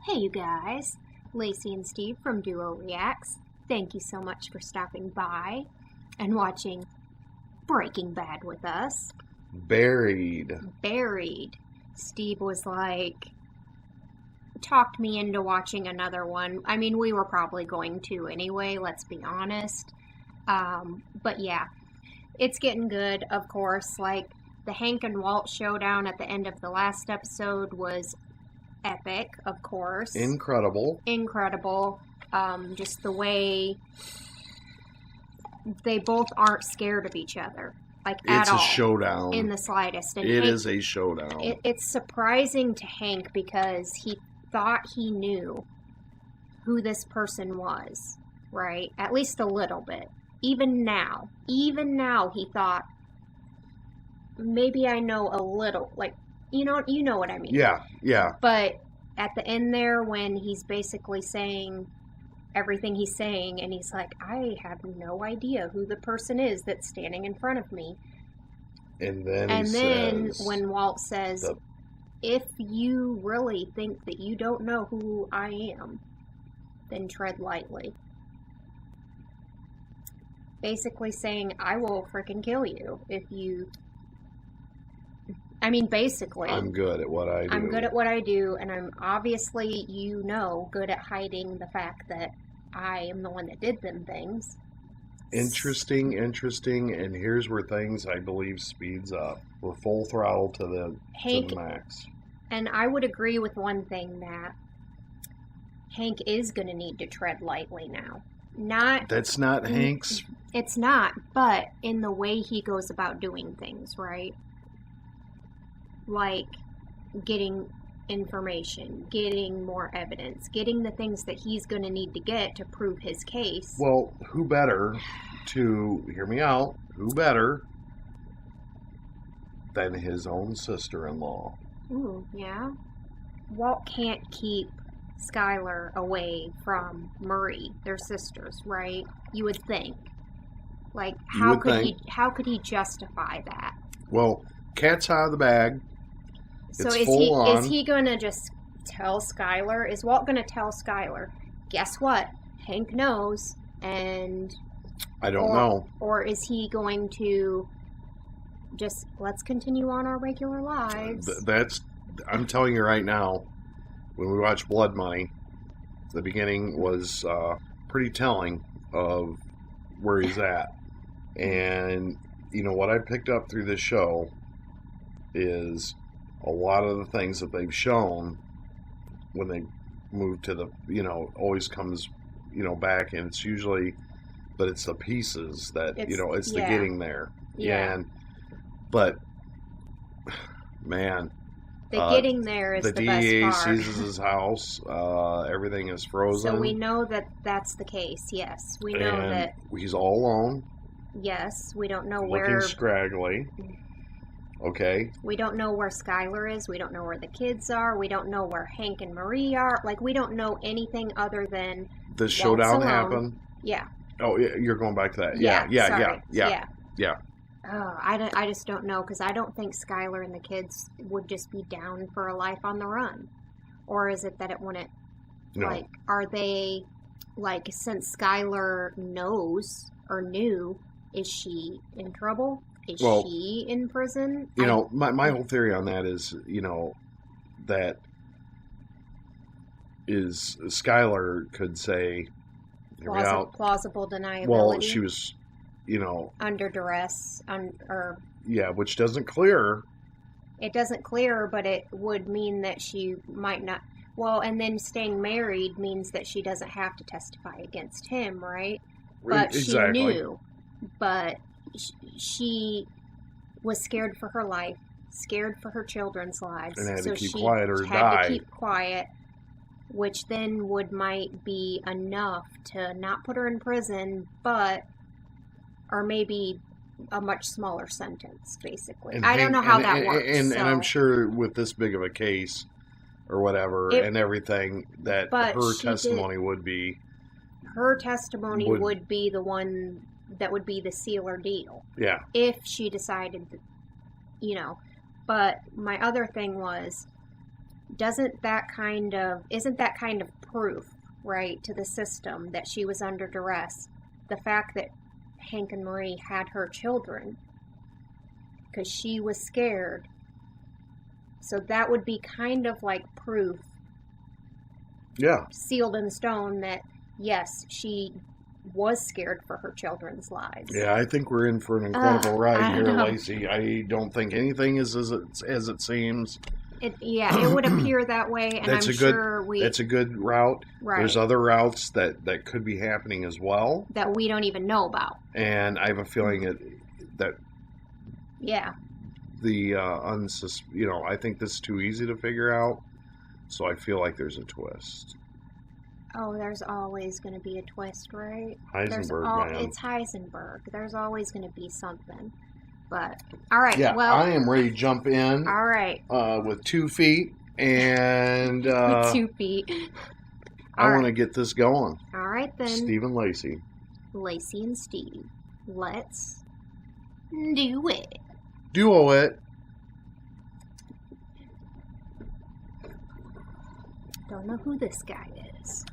Hey you guys, Lacey and Steve from Duo Reacts. Thank you so much for stopping by and watching Breaking Bad with us. Buried. Steve was like, talked me into watching another one. I mean, we were probably going to anyway, let's be honest. But yeah, it's getting good, of course. Like, the Hank and Walt showdown at the end of the last episode was epic, of course. Incredible. Just the way they both aren't scared of each other. Like, at all. It's a showdown. In the slightest. And it Hank, is a showdown. It's surprising to Hank because he thought he knew who this person was, right? At least a little bit. Even now he thought, maybe I know a little, like, you know what I mean. Yeah. But at the end there, when he's basically saying everything he's saying, and he's like, I have no idea who the person is that's standing in front of me. And then when Walt says, if you really think that you don't know who I am, then tread lightly. Basically saying, I will freaking kill you if you... I mean, basically... I'm good at what I do. And I'm obviously, good at hiding the fact that I am the one that did them things. Interesting, and here's where things, I believe, speeds up. We're full throttle to the max. And I would agree with one thing, that Hank is going to need to tread lightly now. That's not Hank's... It's not, but in the way he goes about doing things, right? Like getting information, getting more evidence, getting the things that he's going to need to get to prove his case. Well, who better to, hear me out, who better than his own sister-in-law? Ooh, yeah. Walt can't keep Skyler away from Marie. They're sisters, right? You would think. Like, how could he justify that? Well, cat's out of the bag. So is he going to just tell Skyler? Is Walt going to tell Skyler, guess what? Hank knows, and... I don't know. Or is he going to just, let's continue on our regular lives? I'm telling you right now, when we watched Blood Money, the beginning was pretty telling of where he's at. And, what I picked up through this show is a lot of the things that they've shown when they move to the, always comes, back, and it's usually, but it's the pieces that, it's the getting there. Yeah. But, man. The getting there is the best part. The DEA seizes his house. Everything is frozen. So we know that that's the case, yes. We know that... he's all alone. Yes, we don't know looking scraggly. Okay. We don't know where Skyler is. We don't know where the kids are. We don't know where Hank and Marie are. Like, we don't know anything other than... The showdown happened? Yeah. Oh, you're going back to that. Yeah. Oh, I just don't know, because I don't think Skyler and the kids would just be down for a life on the run. Or is it that it wouldn't... No. Like, are they... Like, since Skyler knows or knew, is she in trouble? Is she in prison? My whole theory on that is, that is Skyler could say... Plausible deniability. Well, she was... under duress, yeah, which doesn't clear. It doesn't clear, but it would mean that she might not. Well, and then staying married means that she doesn't have to testify against him, right? But exactly. She knew. But she was scared for her life, scared for her children's lives, and had to keep she quiet or had die. To keep quiet, which then might be enough to not put her in prison, or maybe a much smaller sentence, basically. I don't know how that works. And I'm sure with this big of a case, or whatever, and everything, that her testimony would be... Her testimony would be the one that would be the seal or deal. Yeah. If she decided, But my other thing was, isn't that kind of proof, right, to the system that she was under duress? The fact that Hank and Marie had her children because she was scared. So that would be kind of like proof, sealed in stone, that yes, she was scared for her children's lives. Yeah, I think we're in for an incredible ride here, Lacey. I don't think anything is as it seems. It would appear that way, and That's a good route. Right. There's other routes that could be happening as well that we don't even know about. And I have a feeling that the I think this is too easy to figure out. So I feel like there's a twist. Oh, there's always going to be a twist, right? Heisenberg, man. It's Heisenberg. There's always going to be something. But, all right, well... I am ready to jump in. All right. With 2 feet, and... with 2 feet. I want to get this going. All right, then. Steve and Lacey. Lacey and Steve. Let's do it. Duo it. Don't know who this guy is.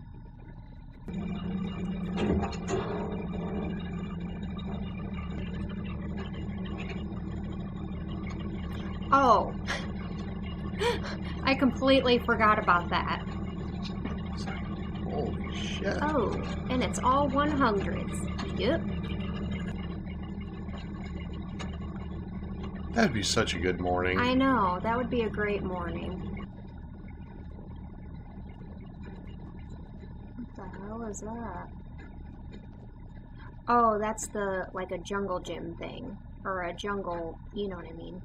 Oh, I completely forgot about that. Holy shit. Oh, and it's all 100s. Yep. That'd be such a good morning. I know, that would be a great morning. What the hell is that? Oh, that's like a jungle gym thing. Or a jungle, you know what I mean.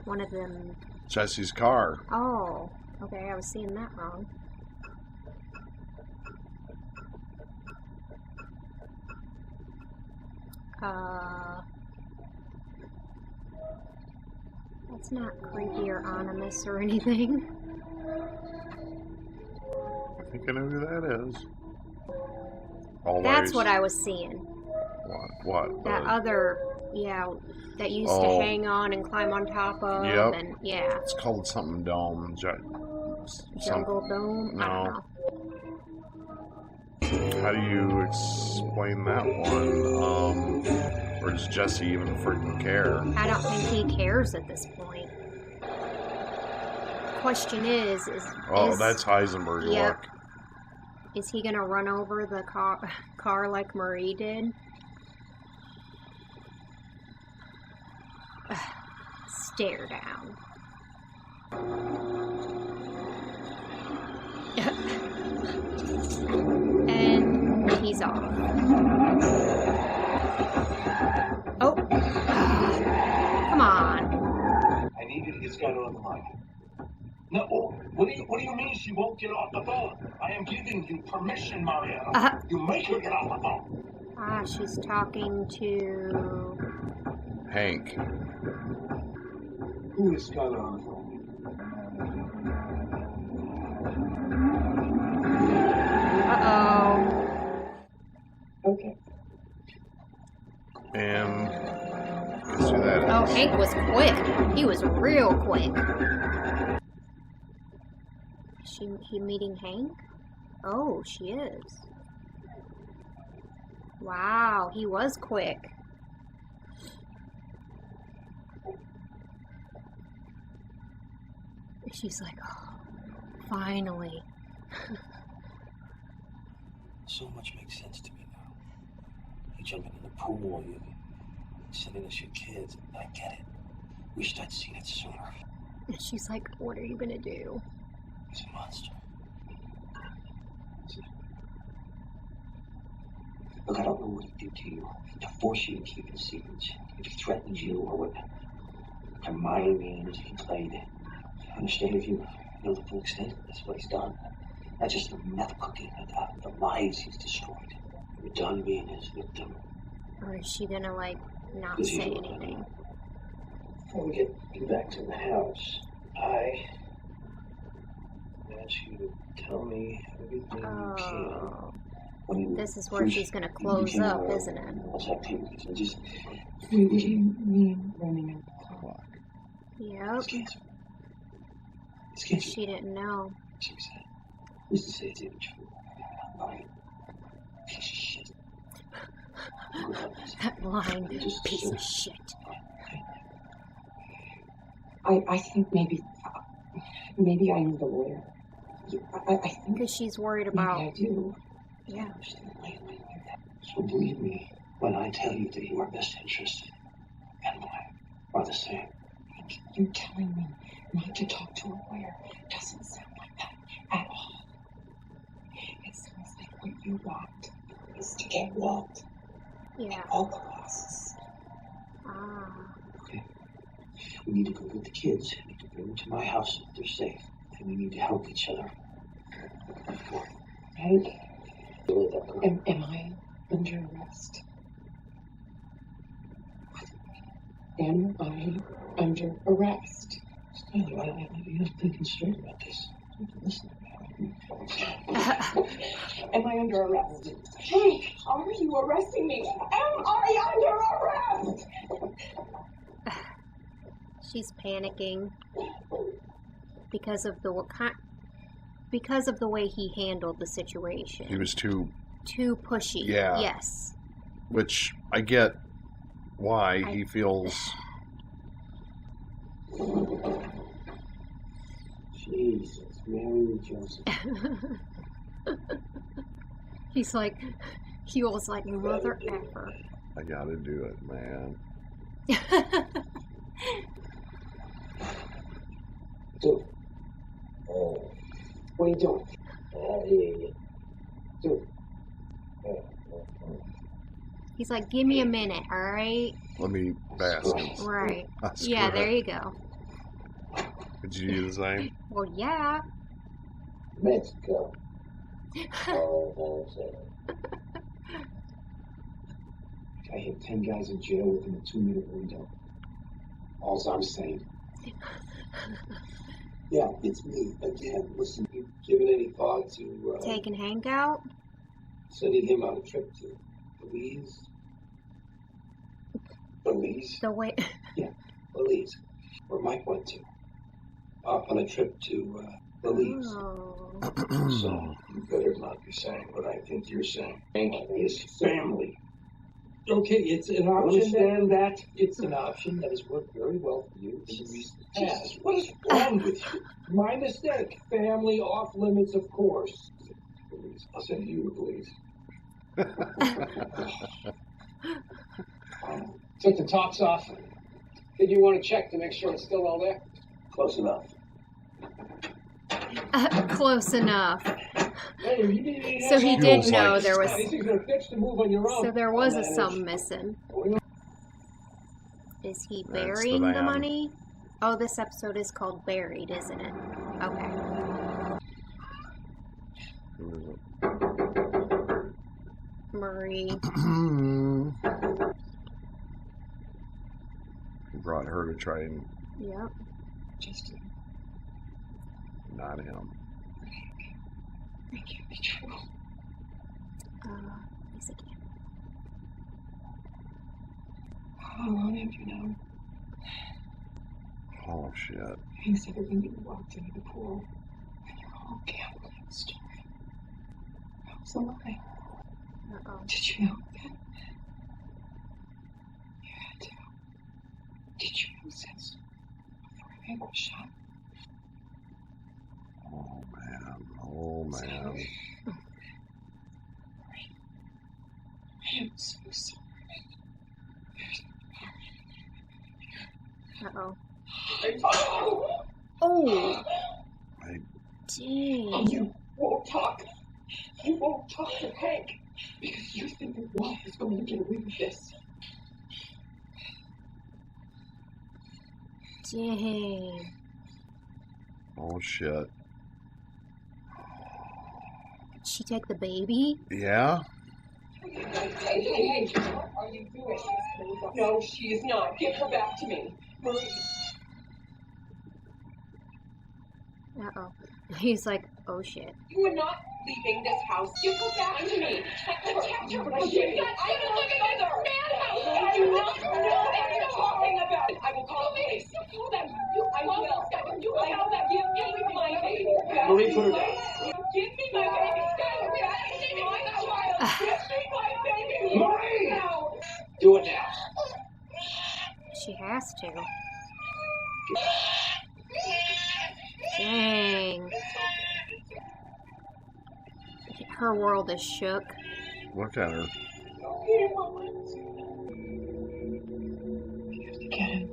One of them... Jesse's car. Oh, okay, I was seeing that wrong. That's not creepy or ominous or anything. I think I know who that is. That's what I was seeing. What? That other... Yeah, that used to hang on and climb on top of. Yep. And, yeah. It's called something dome. Jungle dome? No. I don't know. How do you explain that one? Or does Jesse even freaking care? I don't think he cares at this point. Question is that's Heisenberg. Yep. Look. Is he going to run over the car like Marie did? Stare down. And he's off. Oh. Come on. I need you to get Skyler on the line. No, what do you mean she won't get off the phone? I am giving you permission, Mariana. You make her get off the phone. She's talking to... Hank. Who is Skyler on the phone? Uh-oh. Okay. And let's do that. Oh, Hank was quick. He was real quick. Is he meeting Hank? Oh, she is. Wow, he was quick. She's like, oh, finally. So much makes sense to me now. You jumping in the pool, you sending us your kids. I get it. Wished I'd seen it sooner. And she's like, what are you gonna do? He's a monster. Look, I don't know what he did to you, to force you to keep it secret. If he threatened you, or what kind of mind games he played. I understand if you know the full extent, that's what he's done. Not just the meth cooking, the lives he's destroyed. You're done being his victim. Or is she gonna, like, not say anything? Before we get back to the house, I want you to tell me everything you can. This is where she's gonna close up, isn't it? What's activities? And just what do you mean running out the clock? Yep. This can't She didn't know. She said, "Who's to say it's even true? Lying. Piece of shit." That lying piece of shit. I think maybe I knew the lawyer. I think Because she's worried maybe about. I do. Yeah. So believe me when I tell you that your best interest and mine are the same. You telling me not to talk to a lawyer doesn't sound like that at all. It sounds like what you want is to get Walt Yeah. at all costs. Ah. Okay. We need to go get the kids. We need to bring them to my house if they're safe. And we need to help each other. Right? Am I under arrest? Am I under arrest? Skyler, you're not thinking straight about this. Listen to me. Am I under arrest? Hey, are you arresting me? Am I under arrest? She's panicking because of the way he handled the situation. He was too pushy. Yeah. Yes. which I get why he feels. Jesus, Mary Joseph. He's like, he was like, mother effer. I gotta do it, man. Dude. Oh. What are you doing? Dude. He's like, give me a minute, alright? Let me bask him. Right. That's Yeah, good. there you go. Did you do the same? Well, yeah. Mexico. I hit 10 guys in jail within a 2-minute window. All I'm saying. Yeah, it's me again. Listen, you given any thought to Taking Hank out? sending him on a trip to Belize? Belize? The way. Belize, where Mike went to. On a trip to Belize. Oh. So you better not be saying what I think you're saying. Hank is family. Okay, it's an option. Understand that it's an option that has worked very well for you in the recent past. What is wrong with you? My mistake. Family off limits, of course. Please, I'll send you, please. Took the tops off. Did you want to check to make sure it's still all there? Close enough. Close enough. Hey, So he did Feels know like there was. These things are fixed to move on your own. So there was a sum missing. Is he That's the burying the man. money? Oh, this episode is called Buried, isn't it? Okay. Marie. He brought her to try and Yep. Justin, not him. that can't be true. Yes, it can. How long have you known? Oh shit. Hank said that when you walked into the pool, and your whole gambling story. That was a lie. Uh-oh. Did you know that? You had to. Did you know since before Hank was shot? Oh man. Oh man. I am so sorry. Uh-oh. Oh! Oh! I Dang. You won't talk. You won't talk to Hank because you think that Walt is going to get away with this. Dang. oh shit. Did she take the baby? Yeah? Hey, what are you doing? No, she is not. Give her back to me. Marie. Uh-oh. He's like, oh shit. You are not leaving this house. Give her back to me. Protect her. I don't live in this madhouse. I do not know what you're talking about. I will call the police. You call them. I will. You tell them. Give me Marie, put her down. Give me my baby, Skyler. Give me my child. Give me my baby. Marie! Now. Do it now. She has to. Dang. Her world is shook. Look at her. You have to get him.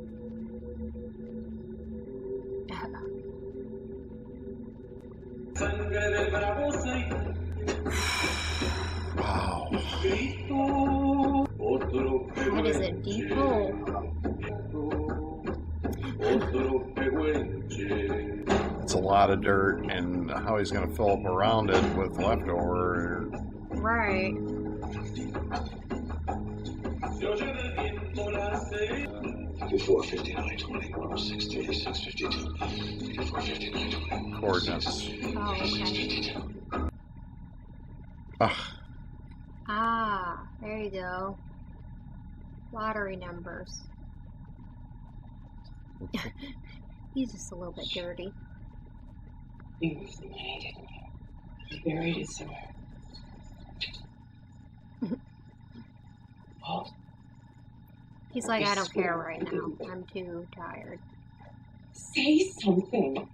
Wow. That is a deep hole. It's a lot of dirt, and how he's going to fill up around it with leftover. Right. 54, 59, 20, 6, 36, 52. 54, 59, 20. Coordinates. Oh, okay. Ah, Ah, there you go. Lottery numbers. He's just a little bit dirty. You moved the money, didn't you? You buried it somewhere. What? He's like, I don't care right now. I'm too tired. Say something.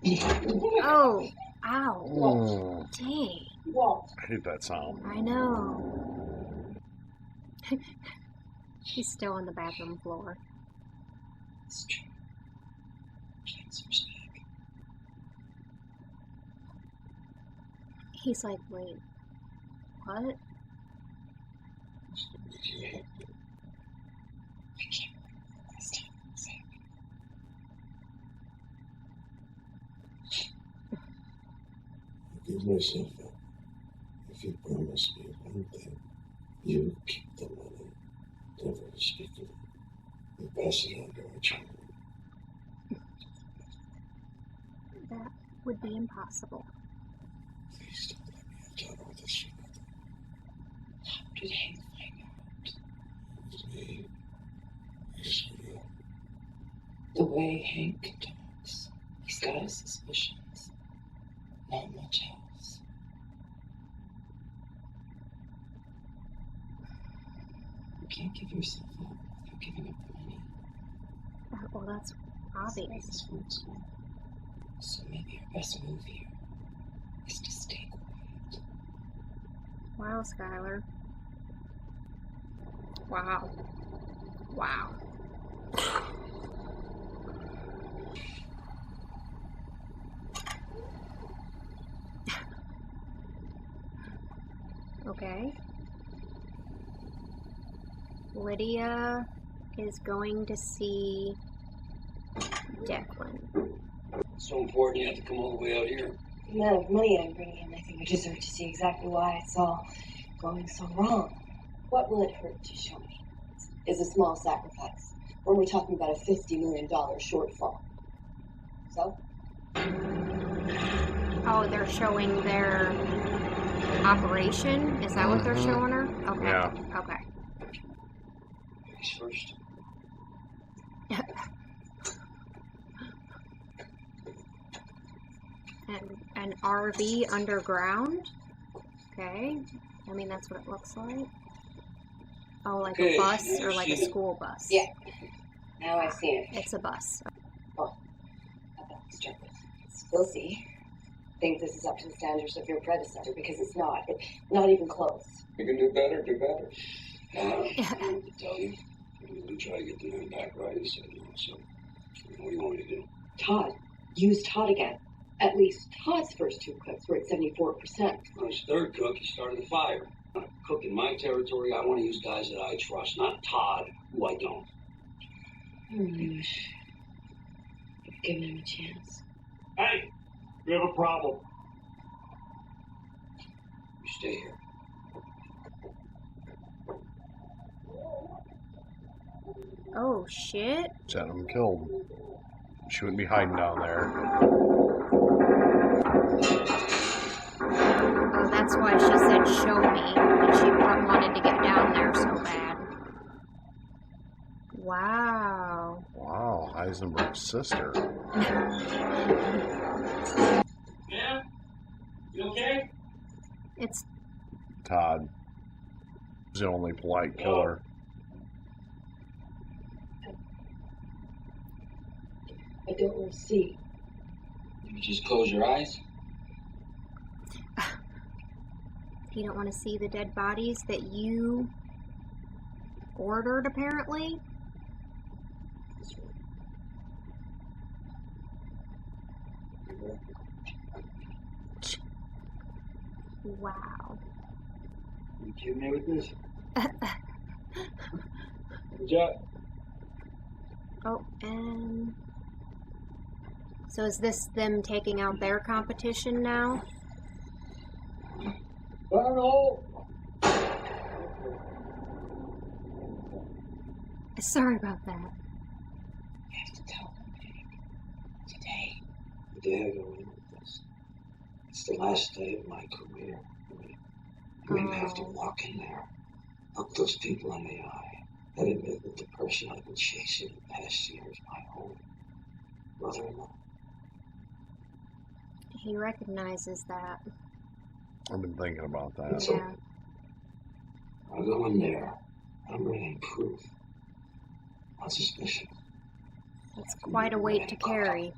Oh, ow. oh, Dang. What? I hate that sound. I know. He's still on the bathroom floor. It's true. Cancer's back. He's like, wait, what? I can't understand what you're saying. Give myself up. If you promise me one thing, you keep the money, never speak of it. You pass it on to our children. That would be impossible. Please don't let me have done all this for nothing. How did Hank find out? It was me. I screwed up. The way Hank talks, he's got his suspicions. Not much else. You can't give yourself up without giving up the money. Well, that's obvious. This one's one. So maybe our best move here is to stay quiet. Wow, Skyler. Wow. Wow. Okay. Lydia is going to see Declan. So important you have to come all the way out here. The amount of money I'm bringing in, I think I deserve to see exactly why it's all going so wrong. What will it hurt to show me? It's a small sacrifice. We're only talking about a $50 million shortfall. So? Oh, they're showing their operation? Is that what they're showing her? Okay. Yeah. Okay. Ladies first. An RV underground? Okay. I mean, that's what it looks like. Oh, like Okay, a bus or now like a see it. school bus? Yeah. Now I see it. It's a bus. How about we start with? We'll see. Think this is up to the standards of your predecessor because it's not. It's not even close. You can do better, do better. I have to tell you. We try to get the man back right. He said no. So, what do you want me to do? Todd. Use Todd again. At least Todd's first two cooks were at 74%. On his third cook, he started the fire. When I cook in my territory, I want to use guys that I trust, not Todd, who I don't. I really wish you'd given him a chance. Hey, we have a problem. You stay here. Oh, shit. Had him killed. She wouldn't be hiding down there. Oh, that's why she said show me. And she wanted to get down there so bad. Heisenberg's sister. Yeah? You okay? It's Todd. He's the only polite killer. I don't want to see. You just close your eyes? you don't want to see the dead bodies that you ordered, apparently. That's right. You're right. Wow. You kidding me with this? Good job. Oh, and so is this them taking out their competition now? Arnold! Sorry about that. I have to tell them, Nick. Today. The day I go in with this. It's the last day of my career. I'm going to have to walk in there, look those people in the eye, and admit that the person I've been chasing the past year is my own brother-in-law. He recognizes that. I've been thinking about that. So, Yeah. I go in there, I'm bringing proof. Not suspicion. It's quite a weight to carry.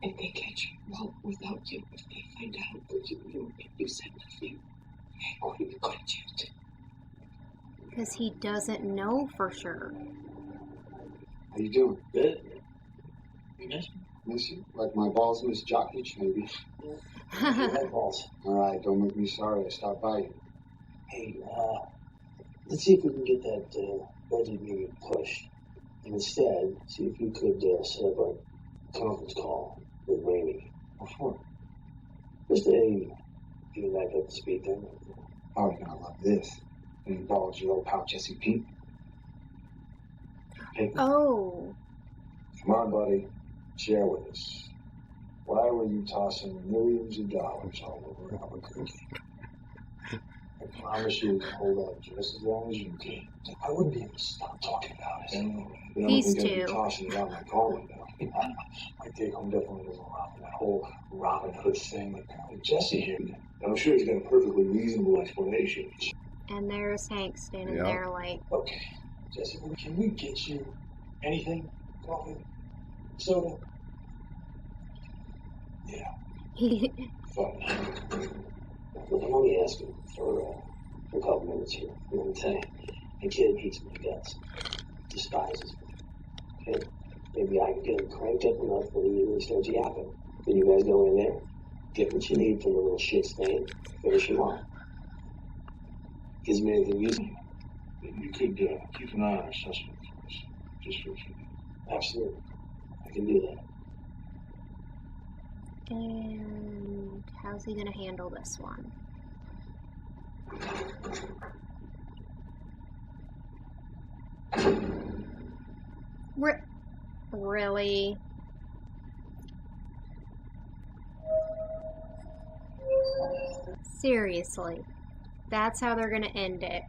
If they catch Walt without you, if they find out that you said nothing, what are you going to do? Because he doesn't know for sure. How you doing? Good? You miss me? Miss you? Like my balls miss Jokic, maybe. My balls. Alright, don't make me sorry I stopped by you. Hey, let's see if we can get that budget meeting pushed. And instead, see if you could set up a conference call with Rainey. What for? Just to get him back up to speed then. Oh, you're gonna love this. It involves your old pal Jesse Pete. Hey, Oh. come on, buddy. Share with us. Why were you tossing millions of dollars all over Albuquerque? I promise you to hold out just as long as you can. I wouldn't be able to stop talking about it. These I'd be two. tossing it out my car window. My take home definitely doesn't allow for that whole Robin Hood thing that with Jesse here. I'm sure he's got a perfectly reasonable explanation. And there's Hank standing Yep. there like, Okay, Jesse, can we get you anything? Coffee? Soda? Yeah. Fine. Look, I'm only asking for a couple minutes here. You know what I'm saying? The kid hates my guts. Despises me. Okay? Maybe I can get him cranked up enough when he really starts yapping. Then you guys go in there, get what you need from the little shit stain, finish him off. Gives me anything useful. You could keep an eye on our suspect for us. Just for a few minutes. Absolutely. I can do that. and how's he gonna handle this one? Really? Seriously? That's how they're gonna end it?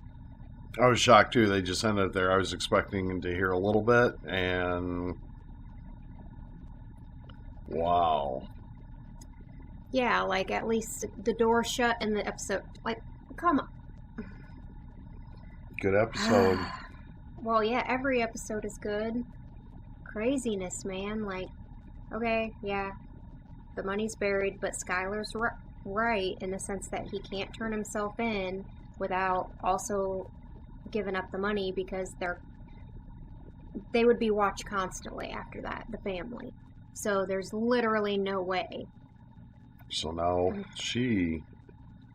I was shocked too. They just ended it there. I was expecting to hear a little bit, and wow. Yeah, like at least the door shut and the episode. Like, come on. Good episode. Well, yeah, every episode is good. Craziness, man. Like, okay, yeah, the money's buried, but Skyler's right in the sense that he can't turn himself in without also giving up the money, because they would be watched constantly after that, the family. So there's literally no way. So now she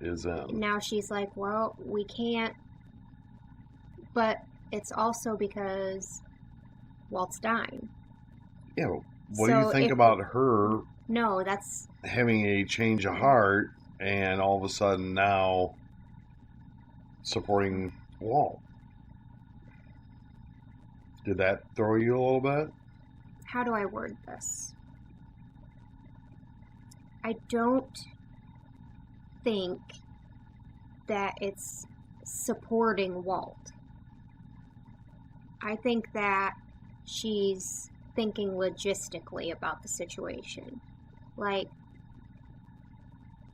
is in. Now she's like, well, we can't. But it's also because Walt's dying. Yeah. What do you think about her No, that's... having a change of heart and all of a sudden now supporting Walt? Did that throw you a little bit? How do I word this? I don't think that it's supporting Walt. I think that she's thinking logistically about the situation. Like,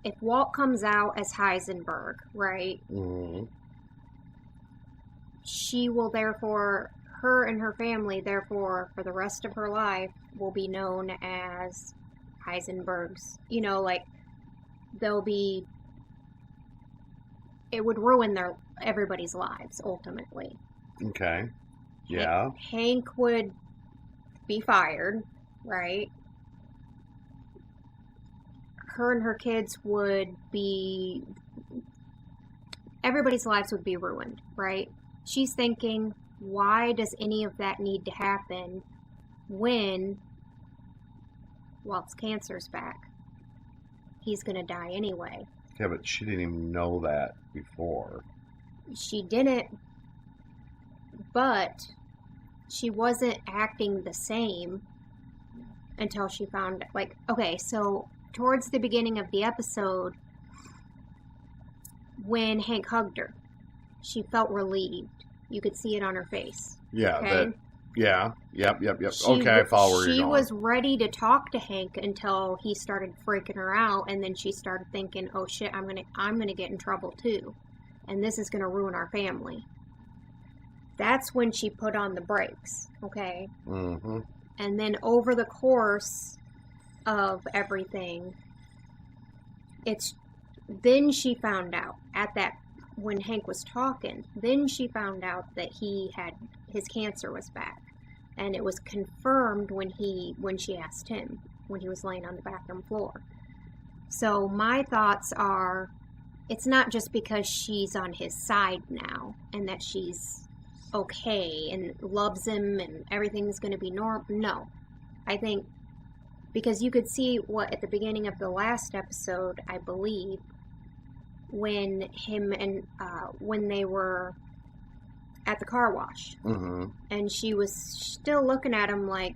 if Walt comes out as Heisenberg, right? Mm-hmm. She will therefore, her and her family, therefore, for the rest of her life, will be known as Heisenbergs. You know, like, they'll be, it would ruin everybody's lives, ultimately. Okay. Yeah. Hank would be fired, right? Her and her kids would be, everybody's lives would be ruined, right? She's thinking, why does any of that need to happen when Walt's cancer's back? He's going to die anyway. Yeah, but she didn't even know that before. She didn't, but she wasn't acting the same until she found, like, okay, so towards the beginning of the episode, when Hank hugged her, she felt relieved. You could see it on her face. Yeah, okay? Yep. Okay, I follow where you're going. She was ready to talk to Hank until he started freaking her out, and then she started thinking, oh shit, I'm gonna get in trouble too. And this is gonna ruin our family. That's when she put on the brakes, okay? Mm-hmm. And then over the course of everything, then she found out when Hank was talking, then she found out that his cancer was back. And it was confirmed when she asked him, when he was laying on the bathroom floor. So my thoughts are, it's not just because she's on his side now and that she's okay and loves him and everything's going to be normal. No. I think because you could see at the beginning of the last episode, I believe, when when they were at the car wash, mm-hmm. and she was still looking at him like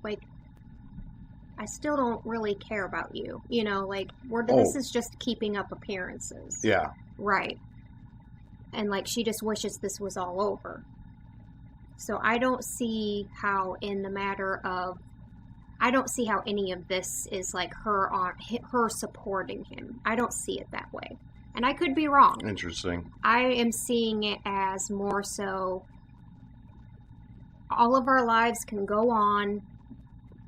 I still don't really care about you, you know, like this is just keeping up appearances. Yeah, right. And like she just wishes this was all over. So I don't see how I don't see how any of this is like her supporting him. I don't see it that way. And I could be wrong. Interesting. I am seeing it as more so all of our lives can go on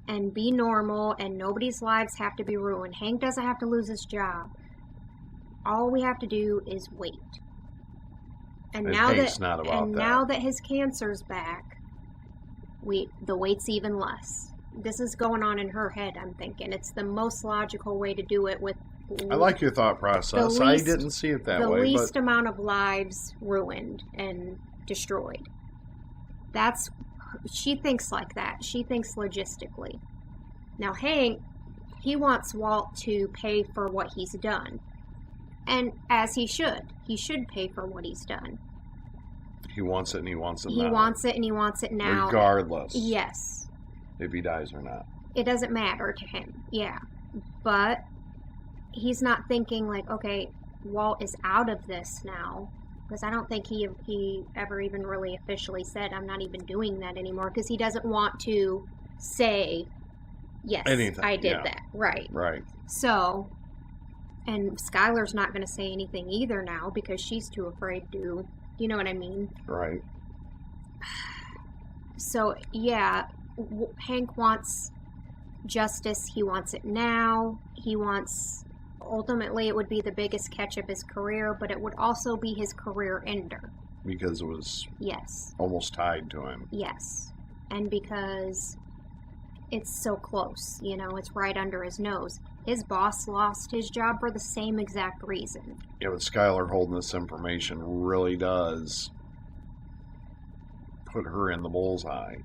and be normal and nobody's lives have to be ruined. Hank doesn't have to lose his job. All we have to do is wait. And now that his cancer's back, the wait's even less. This is going on in her head, I'm thinking. It's the most logical way to do it with... I like your thought process. I didn't see it that way. The least amount of lives ruined and destroyed. She thinks like that. She thinks logistically. Now, Hank, he wants Walt to pay for what he's done. And as he should. He should pay for what he's done. He wants it and he wants it now. He wants it and he wants it now. Regardless. Yes. If he dies or not. It doesn't matter to him. Yeah. But he's not thinking like, okay, Walt is out of this now. Because I don't think he ever even really officially said, I'm not even doing that anymore. Because he doesn't want to say, yes, anything. I did that. Right. Right. So, and Skyler's not going to say anything either now because she's too afraid to, you know what I mean? Right. So, yeah, Hank wants justice. He wants it now. Ultimately, it would be the biggest catch of his career, but it would also be his career ender. Because it was almost tied to him. Yes. And because it's so close, you know, it's right under his nose. His boss lost his job for the same exact reason. Yeah, but Skyler holding this information really does put her in the bullseye.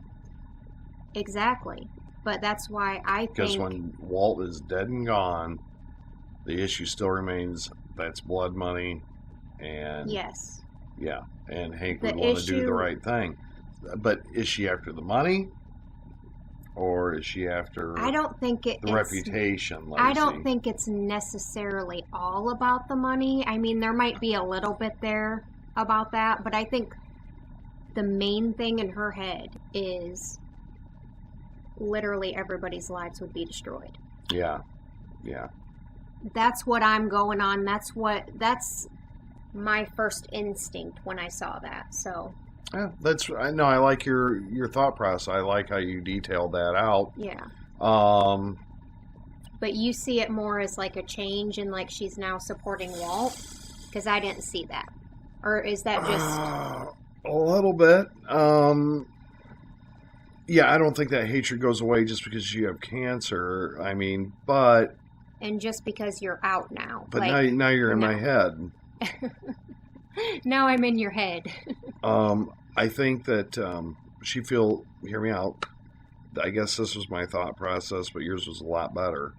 Exactly. But that's why I think... Because when Walt is dead and gone, the issue still remains that's blood money, and... Yes. Yeah, and Hank would want to do the right thing. But is she after the money? Or is she after the reputation, Lacey? I don't think it's necessarily all about the money. I mean, there might be a little bit there about that, but I think the main thing in her head is literally everybody's lives would be destroyed. Yeah. Yeah. That's what I'm going on. That's my first instinct when I saw that. So Yeah, I like your thought process. I like how you detailed that out. yeah. Um, But you see it more as like a change and like she's now supporting Walt? Because I didn't see that. Or is that just... a little bit. Yeah, I don't think that hatred goes away just because you have cancer. I mean, but... And just because you're out now. But like, now you're in my no. head. Now I'm in your head. I think that hear me out. I guess this was my thought process, but yours was a lot better.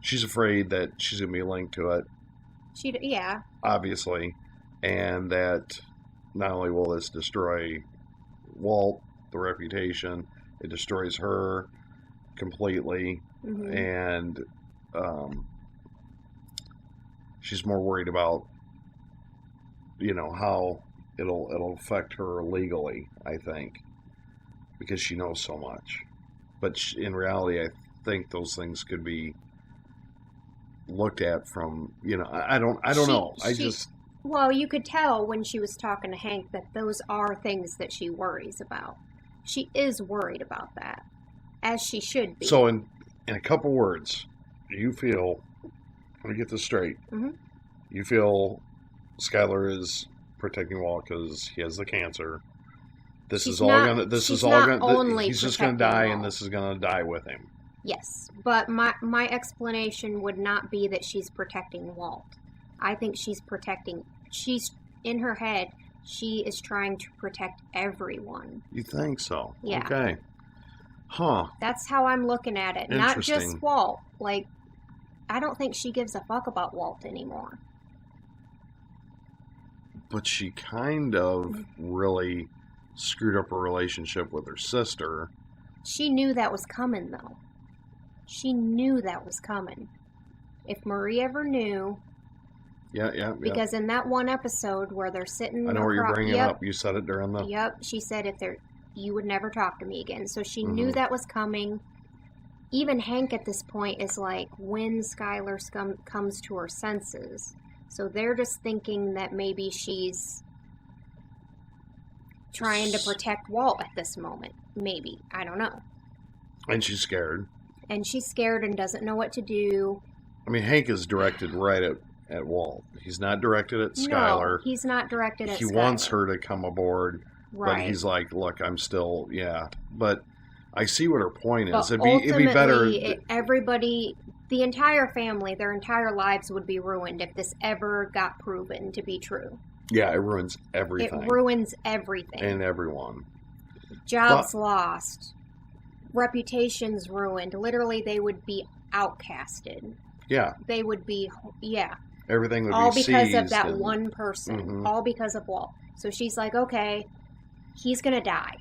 She's afraid that she's going to be linked to it. Yeah. Obviously. And that not only will this destroy Walt, the reputation, it destroys her completely. Mm-hmm. And she's more worried about, how it'll affect her legally, I think, because she knows so much. But in reality, I think those things could be looked at from, I don't know. Well, you could tell when she was talking to Hank that those are things that she worries about. She is worried about that, as she should be. So in a couple words, you feel, let me get this straight. Mm-hmm. You feel Skyler is protecting Walt because he has the cancer. He's just going to die, and this is going to die with him. Yes, but my explanation would not be that she's protecting Walt. I think she's in her head, she is trying to protect everyone. You think so? Yeah. Okay. Huh. That's how I'm looking at it. Not just Walt. Like, I don't think she gives a fuck about Walt anymore. But she kind of really screwed up her relationship with her sister. She knew that was coming, though. She knew that was coming. If Marie ever knew... Yeah. Because in that one episode where they're sitting... I know where you're bringing up. You said it during the... Yep. She said you would never talk to me again. So she knew that was coming. Even Hank at this point is like, when Skyler comes to her senses. So they're just thinking that maybe she's trying to protect Walt at this moment. Maybe. I don't know. And she's scared. And she's scared and doesn't know what to do. I mean, Hank is directed right at Walt. He's not directed at Skyler. No, he's not directed at Skyler. He wants her to come aboard. Right. But he's like, look, I'm still, But I see what her point is. But it'd be better. Everybody, the entire family, their entire lives would be ruined if this ever got proven to be true. Yeah, it ruins everything. It ruins everything. And everyone. Jobs lost. Reputations ruined. Literally, they would be outcasted. Yeah. They would be, Everything would all be because seized of that one person. Mm-hmm. All because of Walt. So she's like, okay, he's going to die.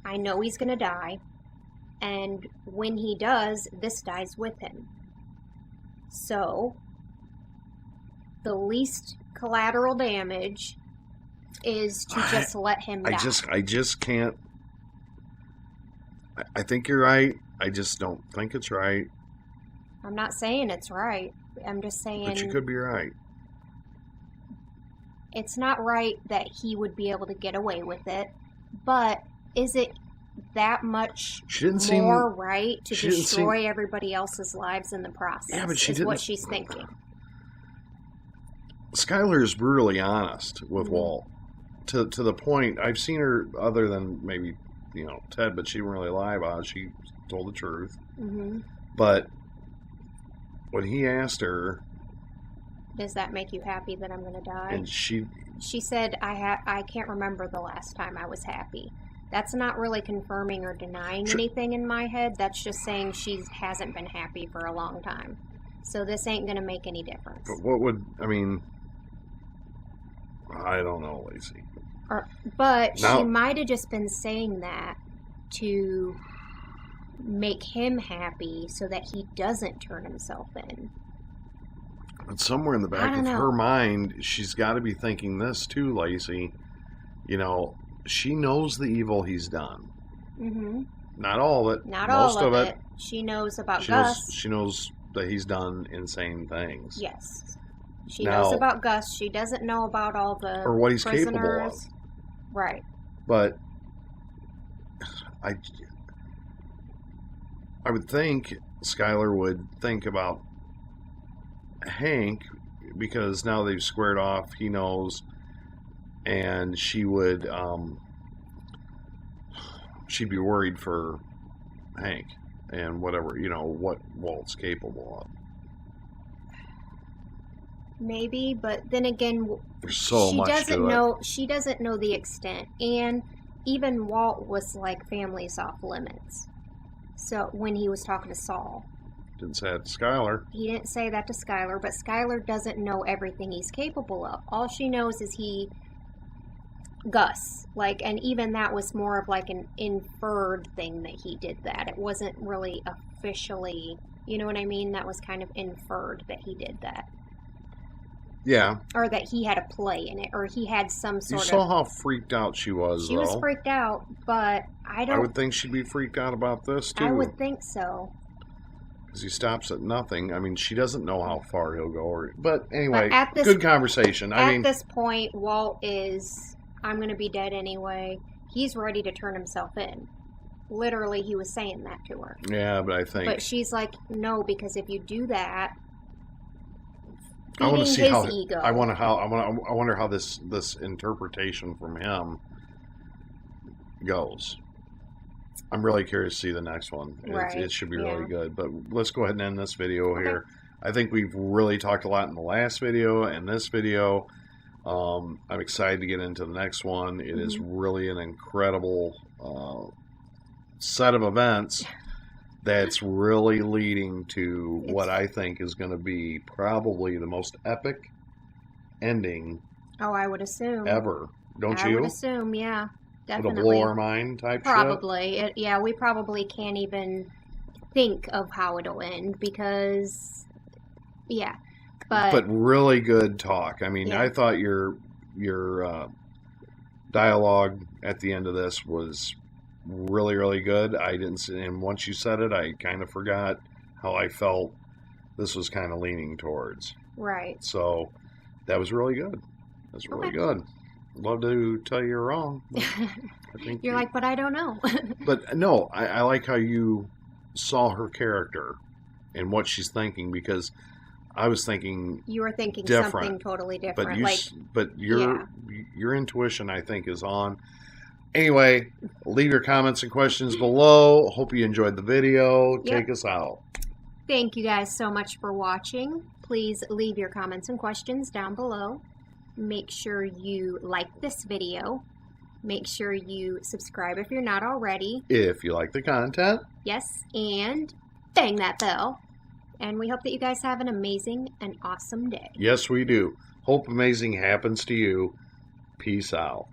I know he's going to die. And when he does, this dies with him. So, the least collateral damage is to just let him die. I just can't. I think you're right. I just don't think it's right. I'm not saying it's right. I'm just saying... But you could be right. It's not right that he would be able to get away with it, but is it that much more right to destroy everybody else's lives in the process? Yeah, but is what she's thinking. Skyler is brutally honest with Walt. To the point, I've seen her, other than maybe, Ted, but she didn't really lie about it. She told the truth. Mm-hmm. But when he asked her... Does that make you happy that I'm going to die? And she said, I can't remember the last time I was happy. That's not really confirming or denying anything in my head. That's just saying she hasn't been happy for a long time. So this ain't going to make any difference. But I don't know, Lacey. But she might have just been saying that to make him happy so that he doesn't turn himself in. But somewhere in the back of her mind, she's got to be thinking this too, Lacey. She knows the evil he's done. Mm-hmm. Not all of it. Not Most all of it. She knows about Gus. She knows that he's done insane things. Yes. She Now, knows about Gus. She doesn't know about all the or what he's prisoners. capable of. Right. But I would think Skyler would think about Hank, because now they've squared off. He knows, and she would she'd be worried for Hank and whatever, what Walt's capable of. Maybe, but then again, There's so much to it. She doesn't know the extent, and even Walt was like families off limits. So when he was talking to Saul, Didn't say that to Skyler. he didn't say that to Skyler, but Skyler doesn't know everything he's capable of. All she knows is Gus, and even that was more of like an inferred thing that he did that. It wasn't really officially, you know what I mean? That was kind of inferred that he did that. Yeah. Or that he had a play in it, or he had some sort of... You saw how freaked out she was, She was freaked out, but I would think she'd be freaked out about this, too. I would think so. Because he stops at nothing. I mean, she doesn't know how far he'll go. But anyway, But good conversation. At this point, Walt is, I'm going to be dead anyway. He's ready to turn himself in. Literally, he was saying that to her. Yeah, but I think... But she's like, no, because if you do that... I want to see his how ego. I wonder how this interpretation from him goes. I'm really curious to see the next one. Right. It should be really good. But let's go ahead and end this video here. I think we've really talked a lot in the last video and this video. I'm excited to get into the next one. It is really an incredible set of events that's really leading to what I think is going to be probably the most epic ending. Oh, I would assume. Ever. Don't you? I would assume, yeah. Definitely. It'll blow our mind type probably. shit? We probably can't even think of how it'll end because, But really good talk. I mean, I thought your dialogue at the end of this was really, really good. And once you said it, I kind of forgot how I felt this was kind of leaning towards. Right. So that was really good. That's really good. Love to tell you you're wrong. I think you're like, but I don't know. But no, I like how you saw her character and what she's thinking, because I was thinking you were thinking different, something totally different. But your intuition, I think, is on. Anyway, leave your comments and questions below. Hope you enjoyed the video. Take us out. Thank you guys so much for watching. Please leave your comments and questions down below. Make sure you like this video. Make sure you subscribe if you're not already. If you like the content. Yes, and bang that bell. And we hope that you guys have an amazing and awesome day. Yes, we do. Hope amazing happens to you. Peace out.